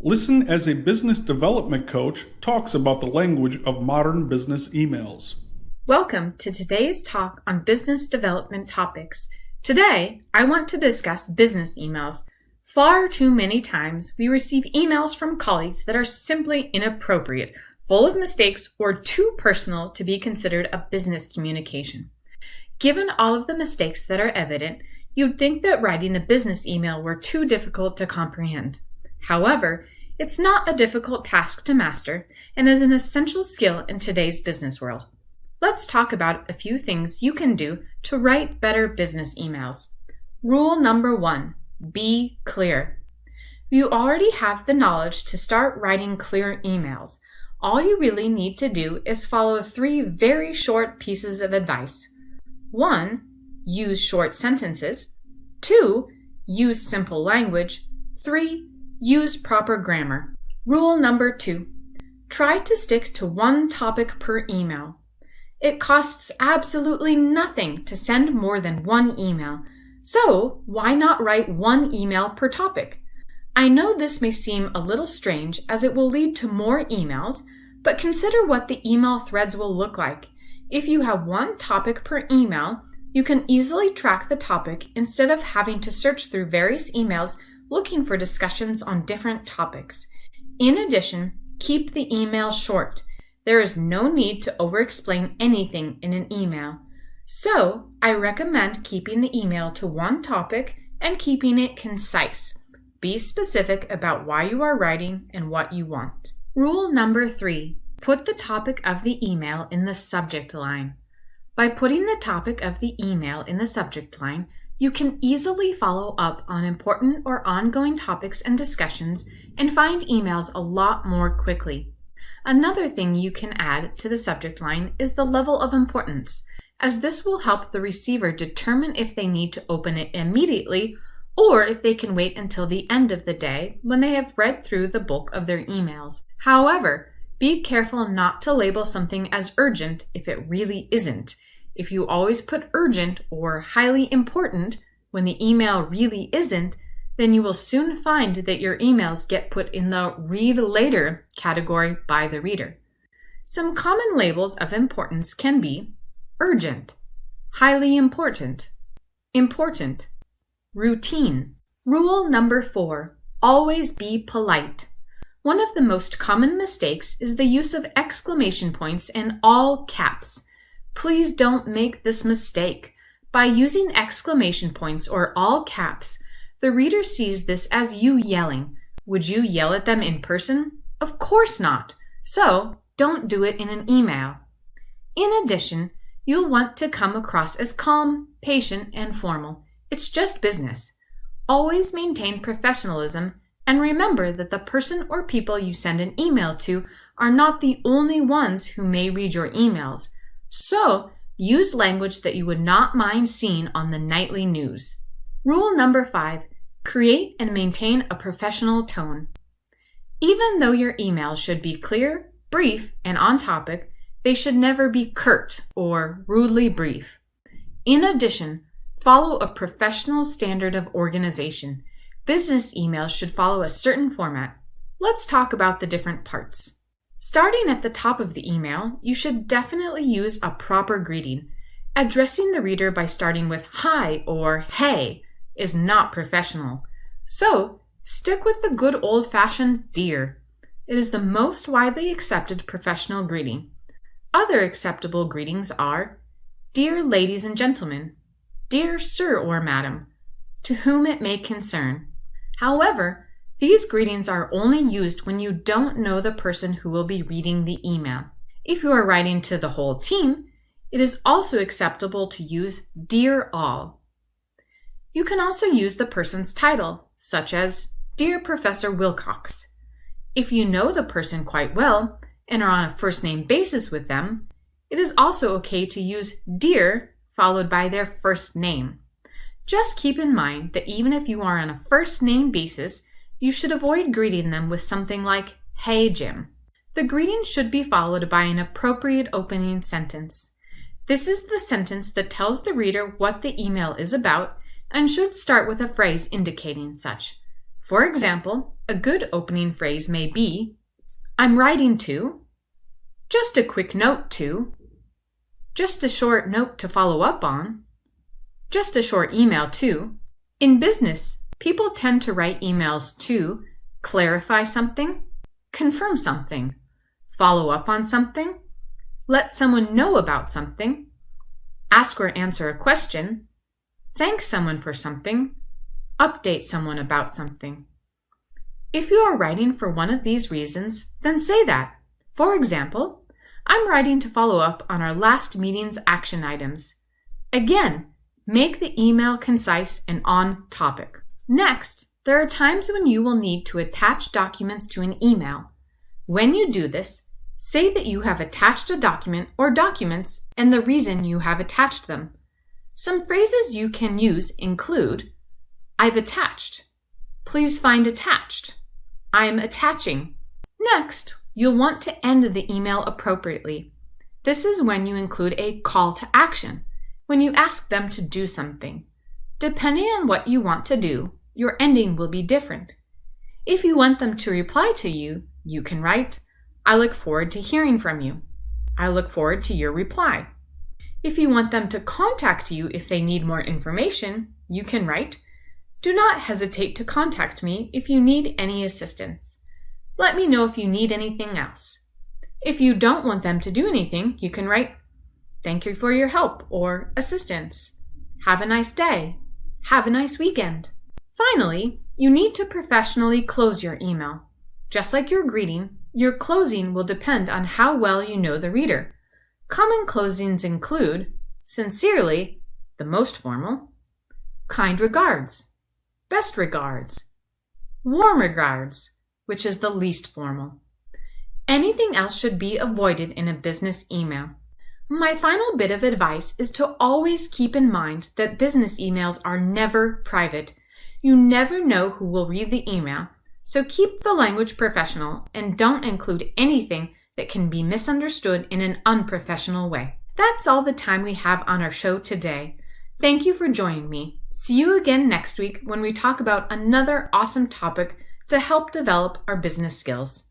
Listen as a business development coach talks about the language of modern business emails. Welcome to today's talk on business development topics. Today, I want to discuss business emails. Far too many times, we receive emails from colleagues that are simply inappropriate, full of mistakes, or too personal to be considered a business communication. Given all of the mistakes that are evident, you'd think that writing a business email were too difficult to comprehend. However, it's not a difficult task to master and is an essential skill in today's business world. Let's talk about a few things you can do to write better business emails. Rule number 1, be clear. You already have the knowledge to start writing clear emails. All you really need to do is follow 3 very short pieces of advice. 1, use short sentences. 2, use simple language. 3, use proper grammar. Rule number 2, try to stick to one topic per email. It costs absolutely nothing to send more than one email, so why not write one email per topic? I know this may seem a little strange as it will lead to more emails, but consider what the email threads will look like. If you have one topic per email, you can easily track the topic instead of having to search through various emails looking for discussions on different topics. In addition, keep the email short. There is no need to over-explain anything in an email. So, I recommend keeping the email to one topic and keeping it concise. Be specific about why you are writing and what you want. Rule number 3, put the topic of the email in the subject line. By putting the topic of the email in the subject line, you can easily follow up on important or ongoing topics and discussions and find emails a lot more quickly. Another thing you can add to the subject line is the level of importance, as this will help the receiver determine if they need to open it immediately or if they can wait until the end of the day when they have read through the bulk of their emails. However, be careful not to label something as urgent if it really isn't. If you always put urgent or highly important when the email really isn't, then you will soon find that your emails get put in the read later category by the reader. Some common labels of importance can be urgent, highly important, important, routine. Rule number 4, always be polite. One of the most common mistakes is the use of exclamation points in all caps. Please don't make this mistake. By using exclamation points or all caps, the reader sees this as you yelling. Would you yell at them in person? Of course not. So, don't do it in an email. In addition, you'll want to come across as calm, patient, and formal. It's just business. Always maintain professionalism and remember that the person or people you send an email to are not the only ones who may read your emails. So, use language that you would not mind seeing on the nightly news. Rule number 5, create and maintain a professional tone. Even though your emails should be clear, brief, and on topic, they should never be curt or rudely brief. In addition, follow a professional standard of organization. Business emails should follow a certain format. Let's talk about the different parts. Starting at the top of the email, you should definitely use a proper greeting. Addressing the reader by starting with hi or hey is not professional. So, stick with the good old-fashioned dear. It is the most widely accepted professional greeting. Other acceptable greetings are dear ladies and gentlemen, dear sir or madam, to whom it may concern. However, these greetings are only used when you don't know the person who will be reading the email. If you are writing to the whole team, it is also acceptable to use Dear All. You can also use the person's title, such as Dear Professor Wilcox. If you know the person quite well and are on a first-name basis with them, it is also okay to use Dear followed by their first name. Just keep in mind that even if you are on a first-name basis, you should avoid greeting them with something like, Hey Jim. The greeting should be followed by an appropriate opening sentence. This is the sentence that tells the reader what the email is about and should start with a phrase indicating such. For example, a good opening phrase may be, I'm writing to, just a quick note to, just a short note to follow up on, just a short email to. In business, people tend to write emails to clarify something, confirm something, follow up on something, let someone know about something, ask or answer a question, thank someone for something, update someone about something. If you are writing for one of these reasons, then say that. For example, I'm writing to follow up on our last meeting's action items. Again, make the email concise and on topic. Next, there are times when you will need to attach documents to an email. When you do this, say that you have attached a document or documents and the reason you have attached them. Some phrases you can use include, I've attached. Please find attached. I'm attaching. Next, you'll want to end the email appropriately. This is when you include a call to action, when you ask them to do something. Depending on what you want to do, your ending will be different. If you want them to reply to you, you can write, I look forward to hearing from you. I look forward to your reply. If you want them to contact you if they need more information, you can write, do not hesitate to contact me if you need any assistance. Let me know if you need anything else. If you don't want them to do anything, you can write, thank you for your help or assistance. Have a nice day. Have a nice weekend. Finally, you need to professionally close your email. Just like your greeting, your closing will depend on how well you know the reader. Common closings include, sincerely, the most formal, kind regards, best regards, warm regards, which is the least formal. Anything else should be avoided in a business email. My final bit of advice is to always keep in mind that business emails are never private. You never know who will read the email, so keep the language professional and don't include anything that can be misunderstood in an unprofessional way. That's all the time we have on our show today. Thank you for joining me. See you again next week when we talk about another awesome topic to help develop our business skills.